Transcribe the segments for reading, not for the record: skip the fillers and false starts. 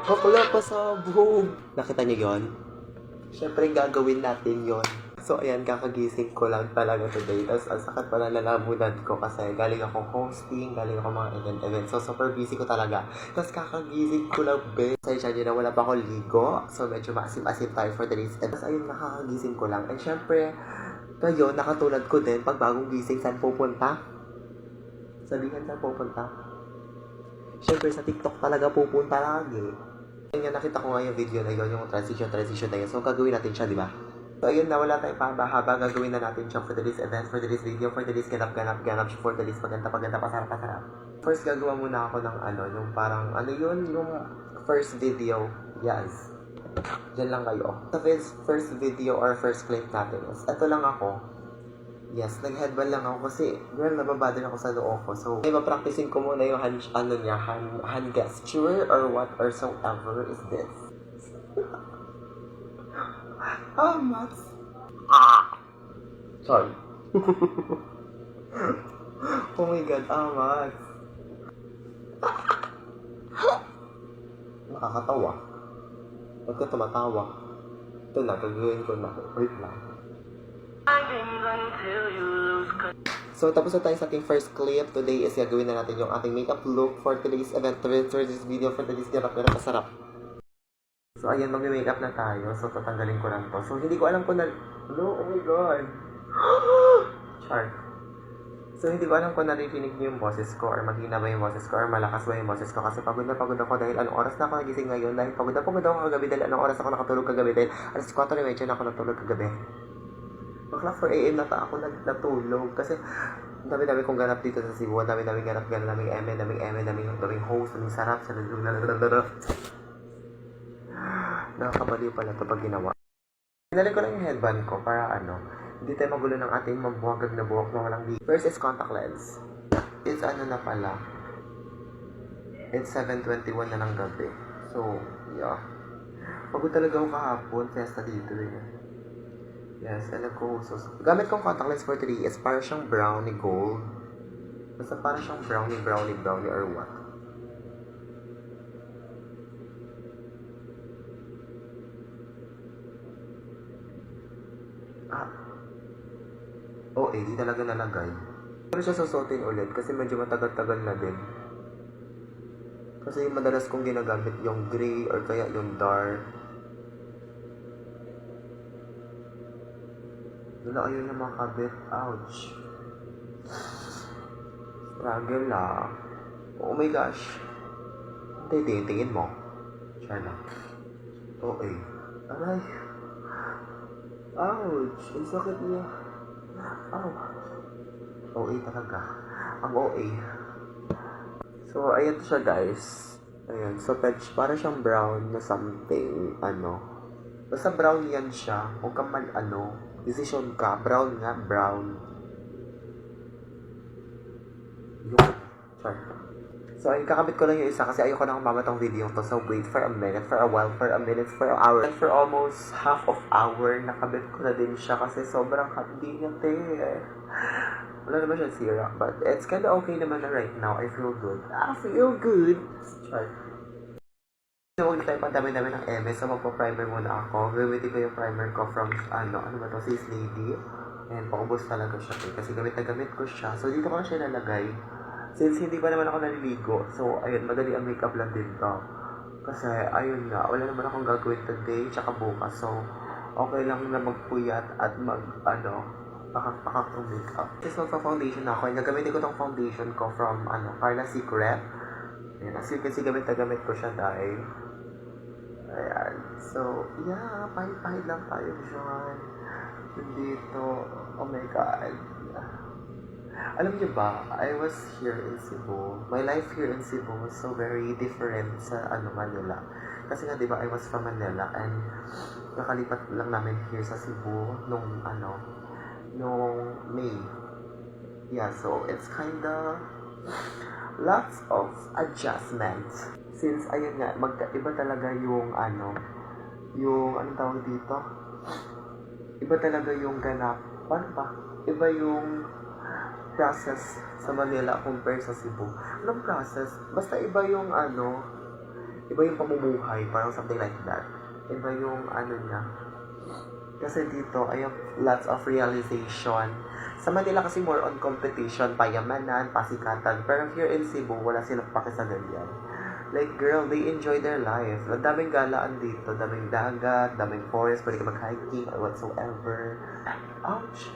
Bakla pa sabog. Nakita niyo yon? Siyempre gagawin natin yon. So ayan, kakagising ko lang talaga today. Tapos ang sakit pala na lamunan ko kasi galing akong hosting, galing ako mga event. So super busy ko talaga. Tapos kakagising ko lang, be. Sa niyo na wala pa akong ligo. So medyo maasim-asim tayo for today's. Tapos ayun, nakakagising ko lang. And syempre, ngayon, nakatulad ko din, pag bagong gising, saan pupunta? Sabihin saan pupunta? Syempre sa TikTok talaga pupunta lagi. Ayun nga, nakita ko nga yung video na yun, yung transition na yun. So gagawin natin siya, di ba? So ayun na, wala tayong pahaba-haba. Gagawin na natin siya for today's event, for today's video, for today's ganap, for today's paganda, pasarap. First, gagawa muna ako ng yung parang, yung first video. Yes. Diyan lang kayo. Sa first video or first clip natin is, ito lang ako. Yes, nag-headband lang ako kasi, girl, nababother ako sa loob ko. So, may ma-practicing ko muna yung hand gesture or whatsoever is this. Mats. Sorry. Oh my God, Mats. Nakakatawa. Ba't ka tumatawa? Ito na, gagawin ko na. Wait lang. So, tapos na tayo sa ating first clip. Today is gagawin na natin yung ating makeup look for today's event, for today's video, for today's ganap. Pero masarap. So, ayan, mag-makeup na tayo. So, tatanggalin ko lang to. So, hindi ko alam kung oh my God. Char. So, hindi ko alam kung naririnig niyo yung boses ko or maghina ba yung boses ko or malakas ba yung boses ko kasi pagod na pagod ako dahil anong oras na ako nagising ngayon dahil pagod na pagod ako kagabi dahil anong oras ako nakatulog kagabi dahil alas 4:30 na ako natulog kagabi. Bakla 4 AM na ta ako natulog kasi dami-dami kong ganap dito sa Cebu, dami-dami ganap, daming daming host, daming sarap, nakakabaliw pala ito pag ginawa. Pinali ko lang yung headband ko para hindi tayo magulo ng ating mabuhagag na buhok na walang liit. First is contact lens. It's na pala. It's 7:21 na ng gabi. So, yeah. Pagod talaga ako kahapon, fiesta dito eh. Yes, alam ko. So, gamit kong contact lens for 3 is para siyang brownie gold. Basta para siyang brownie or what. Di talaga nalagay. Pero siya susutin ulit kasi medyo matagal-tagal na din. Kasi yung madalas kong ginagamit yung gray or kaya yung dark. Wala ayaw niya makabit. Ouch. Struggle lang. Oh my gosh. Tingin mo. Siya lang. Aray. Ouch. Ang sakit niya. OA talaga. Ang OA. So, ayan siya guys. Ayan. So, para siyang brown na something. Basta brown yan siya. Huwag kang decision ka. Brown nga. Brown. Yun. Sorry. So, ayun, kakabit ko lang yung isa kasi ayoko nang mamatong video to. So, wait for a minute, for a while, for a minute, for an hour. And for almost half of hour, nakabit ko na din siya kasi sobrang hindi niya wala naman siya sira. But it's kinda okay naman na right now. I feel good. Sorry. So, huwag tayo pandami-dami ng MS. So, magpa-primer muna ako. Gamitin ko yung primer ko from, Sis Lady. And paubos talaga siya. Kasi gamit na gamit ko siya. So, dito ko na siya nalagay. Since hindi pa naman ako naliligo, so ayun, madali ang makeup lang din to. Kasi ayun nga, wala naman akong gagawin today, tsaka bukas. So, okay lang na magpuyat at pakak ng makeup. Kasi magpa-foundation ako, gagamitin ko tong foundation ko from, Carla Secret. Ayan, as you can see, gamit ko siya dahil. Ayan, so, yeah, pahit lang tayo dyan. Dito, oh my God. Alam niyo ba, I was here in Cebu. My life here in Cebu was so very different sa Manila. Kasi nga, di ba, I was from Manila and nakalipat lang namin here sa Cebu nung May. Yeah, so it's kinda lots of adjustments. Since, ayun nga, magkaiba talaga yung anong tawag dito? Iba talaga yung ganap. Paano ba? Iba yung process sa Manila compare sa Cebu. Anong process? Basta iba yung iba yung pamumuhay, parang something like that. Iba yung niya. Kasi dito, I have lots of realization. Sa Manila kasi more on competition, payamanan, pasikatan. Pero here in Cebu, wala silang pake sa ganyan. Like, girl, they enjoy their life. Ang daming galaan dito, daming dagat, daming forest, pwede ka mag-hiking or whatsoever. Ouch!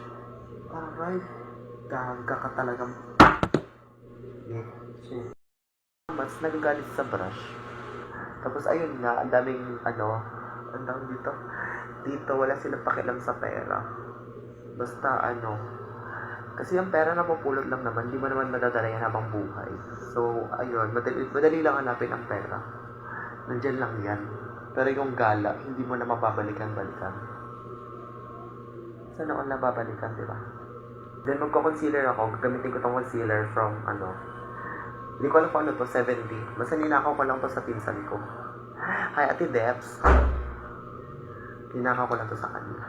Alright. Daga ka talagang... Shit. Mas nagagalit sa brush. Tapos ayun nga, ang daming ang tawag dito. Dito wala silang pakialam sa pera. Basta kasi ang pera na pupulot lang naman, di mo naman madadala yan habang buhay. So, ayun, madali lang hanapin ang pera. Nandyan lang yan. Pero yung gala, hindi mo na mababalikan-balikan. Sana all nababalikan, di ba? Then magko-concealer ako, gagamitin ko tong concealer from hindi ko alam kung ano to, 70. Basta ninakaw ko lang to sa pinsan ko. Hi, Ate Debs. Ninakaw ko lang to sa kanya.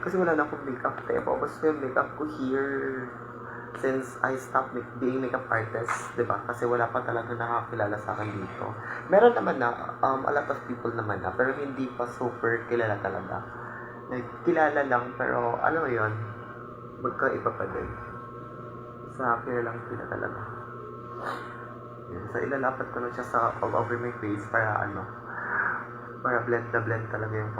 Kasi wala na akong makeup tape. Tapos yung makeup ko here since I stopped being makeup artist, diba? Kasi wala pa talaga nakakilala sa akin dito. Meron naman na, a lot of people naman na, pero hindi pa super kilala talaga. Like, kilala lang, pero ano yun, magkaiba pa din. Sa akin lang sila talaga. Yan. So, ilalapat ko na siya sa all over my face para para blend na blend talaga yung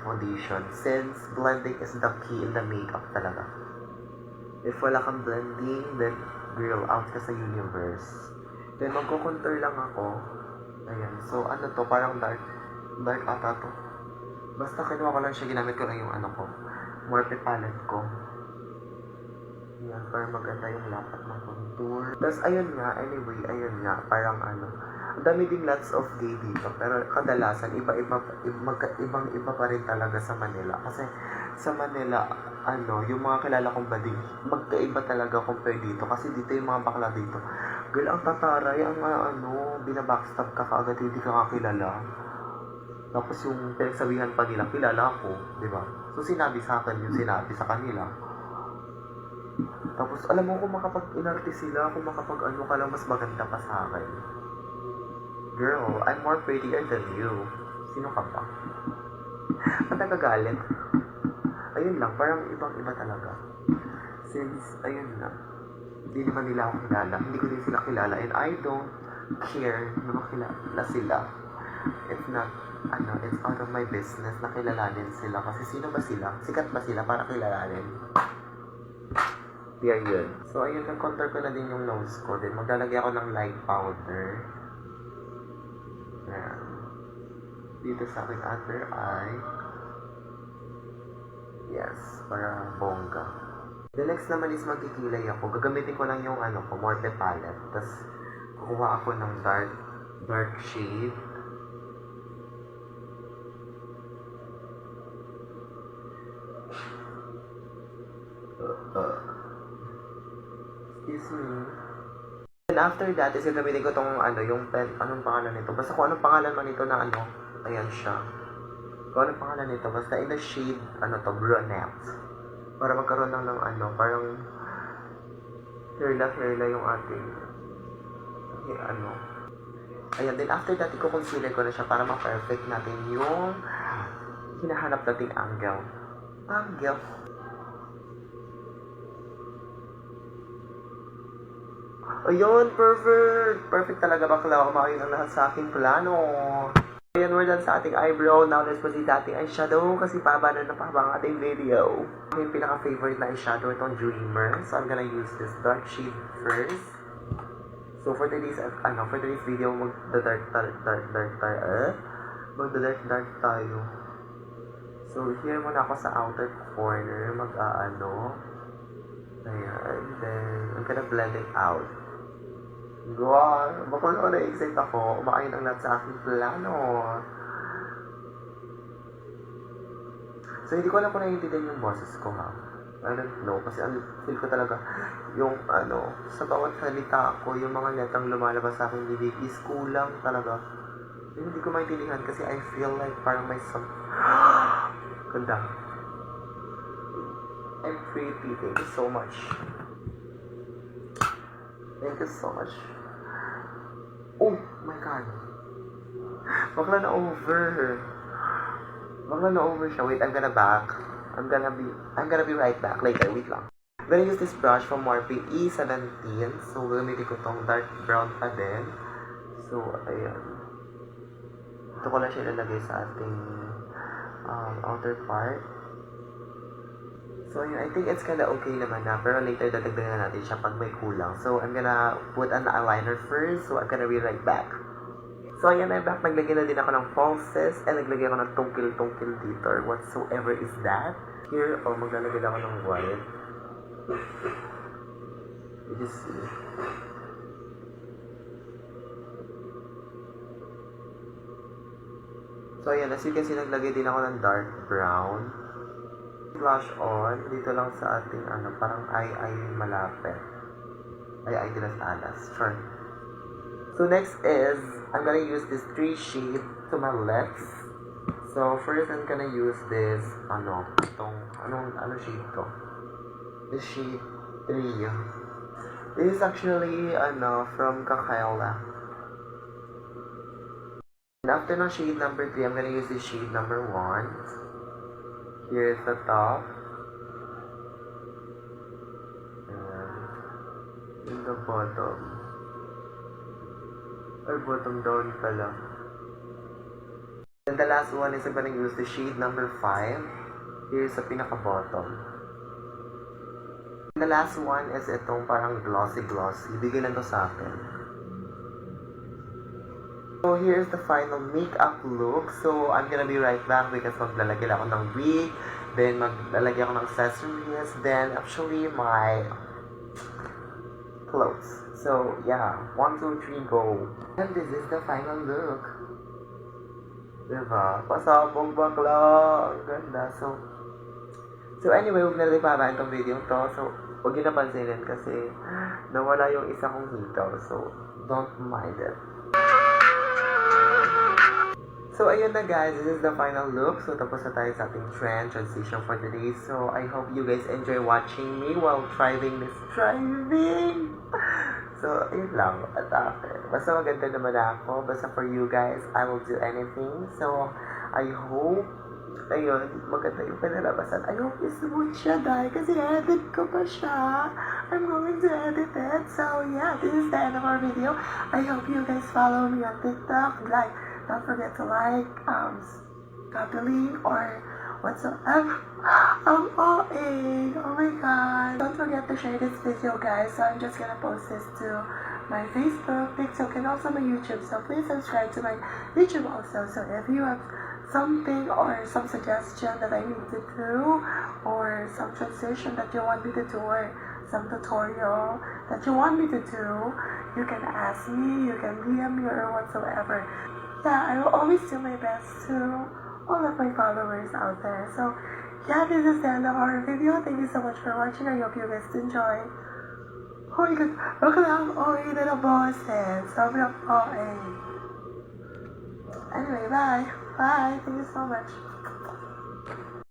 foundation. Since blending is the key in the makeup talaga. If wala kang blending, then girl, out ka sa universe. Then magko-contour lang ako. Ayan. So, to, parang dark ata to. Basta kinuha ko lang siya, ginamit ko lang yung ko, Morphe palette ko. Yan, para maganda yung lapat ng contour. Tapos, ayun nga, parang ang dami ding lots of gay dito. Pero kadalasan, ibang-iba pa rin talaga sa Manila. Kasi sa Manila, yung mga kilala kong bading, magkaiba talaga compare dito. Kasi dito yung mga bakla dito. Girl, ang tataray, binabackstab ka kaagad, hindi ka kakilala. Tapos yung pinagsabihan pa nila, kilala ako, di ba? So, sinabi sa akin yung sinabi sa kanila. Tapos, alam mo, kung makapag-inarte sila, kung ka lang, mas maganda pa sa akin. Girl, I'm more prettier than you. Sino ka ba? Ba't nagagalit? Ayun lang, parang ibang-iba talaga. Since, ayun na, hindi naman nila ako kilala. Hindi ko din sila kilala. And I don't care na makilala sila. If not, it's out of my business na kilalanin sila. Kasi sino ba sila? Sikat ba sila para kilalanin? Period. So, ayun, nag-contour ko na din yung nose ko. Then, maglalagay ako ng light powder. Ayan. Dito sa aking other eye. Yes, para bongga. The next naman is magkikilay ako. Gagamitin ko lang yung Morphe palette. Tapos, kukuha ako ng dark shade. Excuse me. And after that, is gagamitin ko tong yung pen, anong pangalan nito? Basta kung anong pangalan man ito na ayan siya. Kung anong pangalan nito, basta in the shade, brunette. Para magkaroon lang ng parang hairla yung ating, Ayan, then after that, i-concealer ko na siya para ma-perfect natin yung hinahanap nating angle. Ayun, perfect! Perfect talaga, bakla. Kumain ang lahat sa aking plano. Ayan, we're done sa ating eyebrow. Now, let's proceed sa ating eyeshadow kasi pahaba na ang ating video. Yung pinaka-favorite na eyeshadow, itong Dreamer. So, I'm gonna use this dark shade first. So, for today's video, magda-dark tayo. So, here muna ako sa outer corner. Ayan, then, I'm gonna blend it out. God, baka na-excite ako. Umakain ang lahat sa aking plano. So, hindi ko alam kung naiintindihan yung boses ko, ha? I don't know. Kasi feel ko talaga yung, sa bawat salita ko, yung mga letang lumalabas sa aking bibig is kulang talaga. Hindi ko maintindihan kasi I feel like parang may Ganda. I'm pretty. Thank you so much. Thank you so much. Oh my god. Bakla na over. Bakla na over siya. Wait, I'm gonna be right back later. Wait lang. I'm gonna use this brush from Morphe E17. So, gamitin ko tong dark brown pa din. So, ayan. Ito ko lang siya ilalagay sa ating outer part. So, yun, I think it's kinda okay naman na. Pero later, dadagdagan na natin siya pag may kulang. So, I'm gonna put an eyeliner first. So, I'm gonna be right back. So, ayan, I'm back. Naglagay na din ako ng falsies. And naglagay ako ng tungkil-tungkil dito. Or whatsoever is that. Here, maglalagay ako ng white. You just see. So, ayan. As you can see, naglagay din ako ng dark brown. Blush on, dito lang sa ating parang eye malapit. Eye de las alas. Sure. So next is, I'm gonna use this 3 shade to my lips. So first, I'm gonna use this, anong shade to? This shade 3. This is actually, from Kakaila. And after ng shade number 3, I'm gonna use this shade number 1. Here's the top. And in the bottom. Or bottom down pala. And the last one is I'm gonna use the shade number 5. Here's the pinaka-bottom. And the last one is itong parang glossy-glossy. Bigay lang to sa akin. So here's the final makeup look. So I'm gonna be right back because maglalagay ako ng wig, then maglalagay ako ng accessories, then actually my clothes. So yeah, 1, 2, 3, go. And this is the final look. Diba? Pasabong bakla. Ang ganda. So anyway, huwag na rin babaan itong video to. So huwag yun napansinin kasi nawala yung isa kong hitaw. So don't mind it. So, ayun na guys, this is the final look. So, tapos na tayo sa ating trend transition for today. So, I hope you guys enjoy watching me while driving this driving. So, ayun lang. At basta maganda naman ako. Basta for you guys, I will do anything. So, I hope, ayun, maganda yung pinalabasan. I hope you smooth siya dahil kasi edit ko pa siya. I'm going to edit it. So, yeah, this is the end of our video. I hope you guys follow me on TikTok. Don't forget to like, copy link, or whatsoever. I'm all in. Oh my god. Don't forget to share this video, guys. So I'm just gonna post this to my Facebook, TikTok, and also my YouTube. So please subscribe to my YouTube also. So if you have something or some suggestion that I need to do, or some transition that you want me to do, or some tutorial that you want me to do, you can ask me, you can DM me, or whatsoever. Yeah, I will always do my best to all of my followers out there. So, yeah, this is the end of our video. Thank you so much for watching. I hope you guys enjoy. Oh my god, look at how OA na boses. Sobrang OA. Anyway, bye. Bye. Thank you so much.